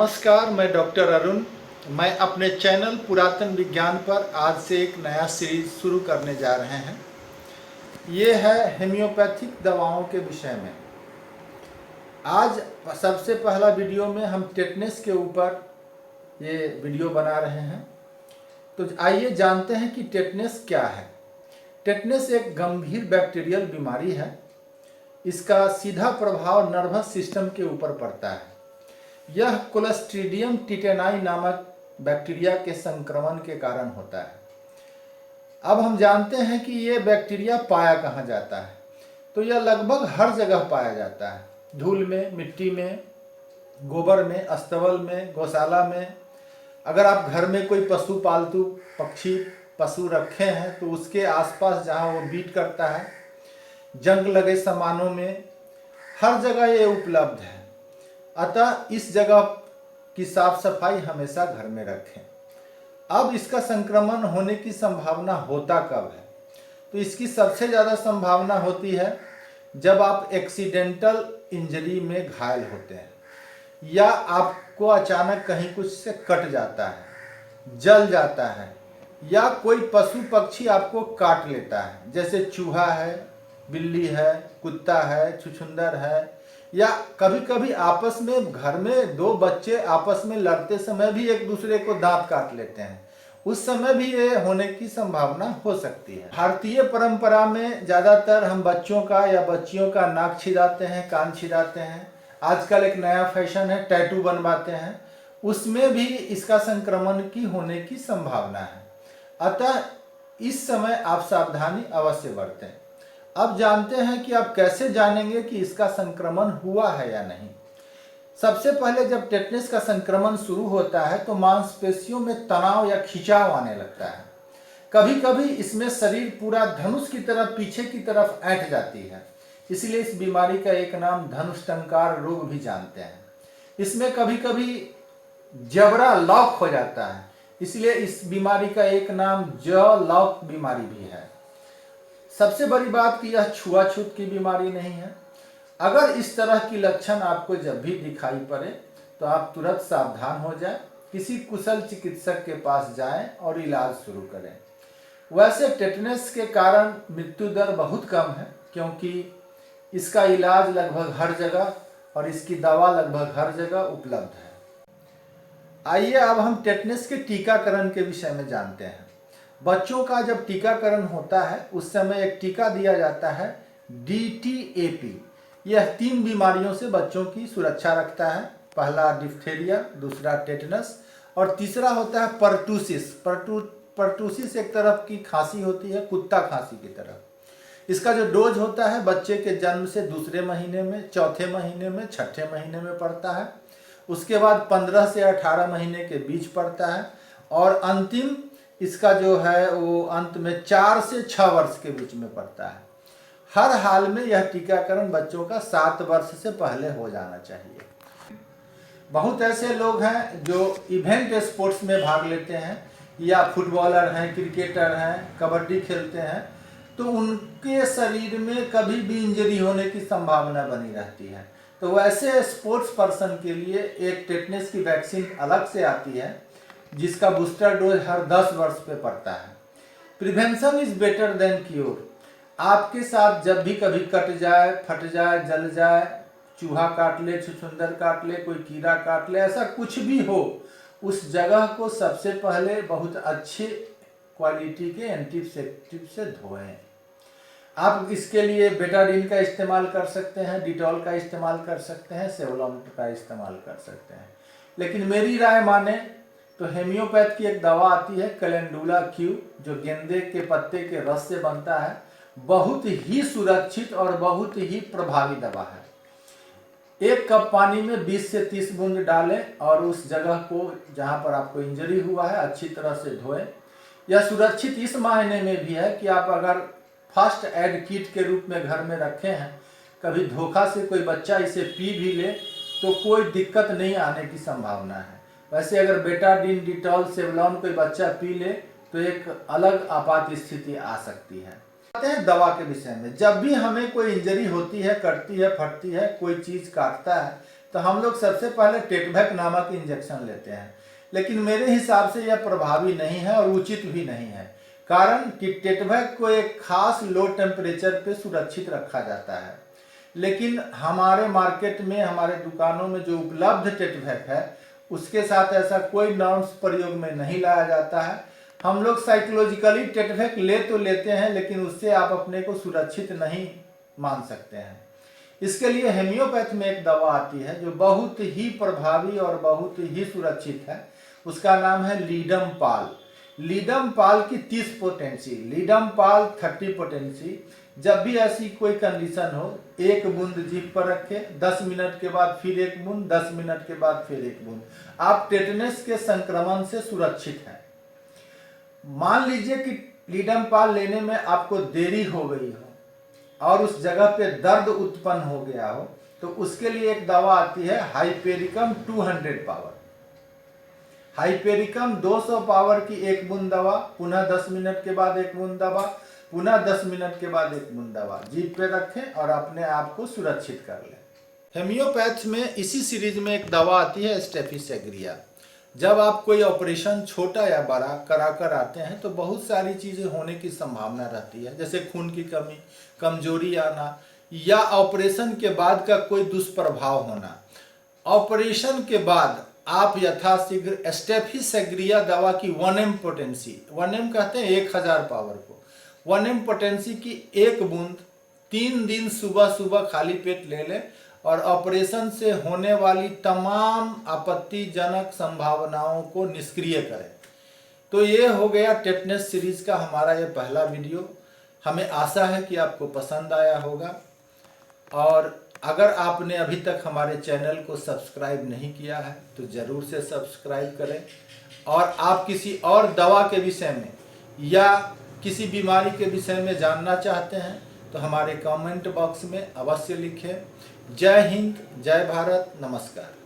नमस्कार, मैं डॉक्टर अरुण। मैं अपने चैनल पुरातन विज्ञान पर आज से एक नया सीरीज शुरू करने जा रहे हैं। ये है होम्योपैथिक दवाओं के विषय में। आज सबसे पहला वीडियो में हम टेटनस के ऊपर ये वीडियो बना रहे हैं। तो आइए जानते हैं कि टेटनस क्या है। टेटनस एक गंभीर बैक्टीरियल बीमारी है। इसका सीधा प्रभाव नर्वस सिस्टम के ऊपर पड़ता है। यह क्लोस्ट्रीडियम टिटेनाई नामक बैक्टीरिया के संक्रमण के कारण होता है। अब हम जानते हैं कि ये बैक्टीरिया पाया कहाँ जाता है। तो यह लगभग हर जगह पाया जाता है, धूल में, मिट्टी में, गोबर में, अस्तबल में, गौशाला में। अगर आप घर में कोई पशु पालतू पशु रखे हैं तो उसके आसपास जहाँ वो बीट करता है, जंग लगे सामानों में, हर जगह ये उपलब्ध है। अतः इस जगह की साफ सफाई हमेशा घर में रखें। अब इसका संक्रमण होने की संभावना होता कब है? तो इसकी सबसे ज़्यादा संभावना होती है जब आप एक्सीडेंटल इंजरी में घायल होते हैं, या आपको अचानक कहीं कुछ से कट जाता है, जल जाता है, या कोई पशु पक्षी आपको काट लेता है, जैसे चूहा है, बिल्ली है, कुत्ता है, छुछुंदर है, या कभी कभी आपस में घर में दो बच्चे आपस में लड़ते समय भी एक दूसरे को दांत काट लेते हैं। उस समय भी ये होने की संभावना हो सकती है। भारतीय परंपरा में ज़्यादातर हम बच्चों का या बच्चियों का नाक छिदाते हैं, कान छिदाते हैं। आजकल एक नया फैशन है, टैटू बनवाते हैं। उसमें भी इसका संक्रमण की होने की संभावना है। अतः इस समय आप सावधानी अवश्य बरतें। अब जानते हैं कि आप कैसे जानेंगे कि इसका संक्रमण हुआ है या नहीं। सबसे पहले जब टेटनस का संक्रमण शुरू होता है तो मांसपेशियों में तनाव या खिंचाव आने लगता है। कभी कभी इसमें शरीर पूरा धनुष की तरफ पीछे की तरफ ऐंठ जाती है। इसलिए इस बीमारी का एक नाम धनुष्टंकार रोग भी जानते हैं। इसमें कभी कभी जबड़ा लॉक हो जाता है, इसलिए इस बीमारी का एक नाम जॉ लॉक बीमारी भी है। सबसे बड़ी बात कि यह छुआछूत की बीमारी नहीं है। अगर इस तरह की लक्षण आपको जब भी दिखाई पड़े तो आप तुरंत सावधान हो जाएं, किसी कुशल चिकित्सक के पास जाएं और इलाज शुरू करें। वैसे टेटनस के कारण मृत्यु दर बहुत कम है, क्योंकि इसका इलाज लगभग हर जगह और इसकी दवा लगभग हर जगह उपलब्ध है। आइए अब हम टेटनस के टीकाकरण के विषय में जानते हैं। बच्चों का जब टीकाकरण होता है उस समय एक टीका दिया जाता है DTaP। यह 3 बीमारियों से बच्चों की सुरक्षा रखता है। पहला डिप्थेरिया, दूसरा टेटनस और तीसरा होता है पर्टूसिस। पर्टूसिस एक तरफ की खांसी होती है, कुत्ता खांसी की तरह। इसका जो डोज होता है बच्चे के जन्म से दूसरे महीने में, चौथे महीने में, छठे महीने में पड़ता है। उसके बाद 15 से 18 महीने के बीच पड़ता है, और अंतिम इसका जो है वो अंत में 4 से 6 वर्ष के बीच में पड़ता है। हर हाल में यह टीकाकरण बच्चों का 7 वर्ष से पहले हो जाना चाहिए। बहुत ऐसे लोग हैं जो इवेंट स्पोर्ट्स में भाग लेते हैं, या फुटबॉलर हैं, क्रिकेटर हैं, कबड्डी खेलते हैं, तो उनके शरीर में कभी भी इंजरी होने की संभावना बनी रहती है। तो वैसे स्पोर्ट्स पर्सन के लिए एक टेटनस की वैक्सीन अलग से आती है, जिसका बूस्टर डोज हर 10 वर्ष पे पड़ता है। Prevention is better than cure. आपके साथ जब भी कभी कट जाए, फट जाए, जल जाए, चूहा काट ले, छुछुंदर काट ले, कोई कीड़ा काट ले, ऐसा कुछ भी हो, उस जगह को सबसे पहले बहुत अच्छे क्वालिटी के एंटीसेप्टिक से धोएं। आप इसके लिए बेटाडीन का इस्तेमाल कर सकते हैं, डिटॉल का इस्तेमाल कर सकते हैं, सेवलॉन का इस्तेमाल कर सकते हैं। लेकिन मेरी राय माने तो होम्योपैथ की एक दवा आती है कैलेंडुला क्यू, जो गेंदे के पत्ते के रस से बनता है। बहुत ही सुरक्षित और बहुत ही प्रभावी दवा है। 1 कप पानी में 20 से 30 बूंद डालें और उस जगह को जहां पर आपको इंजरी हुआ है अच्छी तरह से धोएं। यह सुरक्षित इस मायने में भी है कि आप अगर फर्स्ट एड किट के रूप में घर में रखे हैं, कभी धोखा से कोई बच्चा इसे पी भी ले तो कोई दिक्कत नहीं आने की संभावना है। वैसे अगर बेटाडीन, डिटॉल, सेवलॉन कोई बच्चा पी ले तो एक अलग आपात स्थिति आ सकती है। आते हैं दवा के विषय में। जब भी हमें कोई इंजरी होती है, कटती है, फटती है, कोई चीज़ काटता है, तो हम लोग सबसे पहले टेटवैक नामक इंजेक्शन लेते हैं, लेकिन मेरे हिसाब से यह प्रभावी नहीं है और उचित भी नहीं है। कारण कि टेटवैक को एक खास लो टेम्परेचर पे सुरक्षित रखा जाता है, लेकिन हमारे मार्केट में, हमारे दुकानों में जो उपलब्ध टेटवैक है उसके साथ ऐसा कोई नॉर्म्स प्रयोग में नहीं लाया जाता है। हम लोग साइकोलॉजिकली टेटवैक ले तो लेते हैं, लेकिन उससे आप अपने को सुरक्षित नहीं मान सकते हैं। इसके लिए हेमियोपैथ में एक दवा आती है जो बहुत ही प्रभावी और बहुत ही सुरक्षित है। उसका नाम है लीडम पाल। लीडम पाल की 30 पोटेंसी, लीडम पाल 30 पोटेंसी। जब भी ऐसी कोई कंडीशन हो, एक बूंद जीभ पर रखें, 10 मिनट के बाद फिर एक बूंद, 10 मिनट के बाद फिर एक बूंद। आप टेटनस के संक्रमण से सुरक्षित हैं। मान लीजिए कि लीडम पाल लेने में आपको देरी हो गई हो और उस जगह पे दर्द उत्पन्न हो गया हो, तो उसके लिए एक दवा आती है हाइपेरिकम 200 पावर। हाइपेरिकम 200 पावर की एक बूंद दवा, पुनः 10 मिनट के बाद एक बूंद दवा, पुनः 10 मिनट के बाद एक बूंद दवा जीभ पे रखें और अपने आप को सुरक्षित कर लें। हेमियोपैथ में इसी सीरीज में एक दवा आती है स्टेफिसेग्रिया। जब आप कोई ऑपरेशन छोटा या बड़ा करा कर आते हैं तो बहुत सारी चीज़ें होने की संभावना रहती है, जैसे खून की कमी, कमजोरी आना या ऑपरेशन के बाद का कोई दुष्प्रभाव होना। ऑपरेशन के बाद आप यथाशीघ्र स्टेफिसेग्रिया दवा की 1 m पोटेंसी, 1 m कहते हैं 1000 पावर को, 1 m पोटेंसी की एक बूंद 3 दिन सुबह सुबह खाली पेट ले लें और ऑपरेशन से होने वाली तमाम आपत्तिजनक संभावनाओं को निष्क्रिय करें। तो ये हो गया टेटनस सीरीज का हमारा ये पहला वीडियो। हमें आशा है कि आपको पसंद आया होगा, और अगर आपने अभी तक हमारे चैनल को सब्सक्राइब नहीं किया है तो ज़रूर से सब्सक्राइब करें। और आप किसी और दवा के विषय में या किसी बीमारी के विषय में जानना चाहते हैं तो हमारे कमेंट बॉक्स में अवश्य लिखें। जय हिंद, जय भारत, नमस्कार।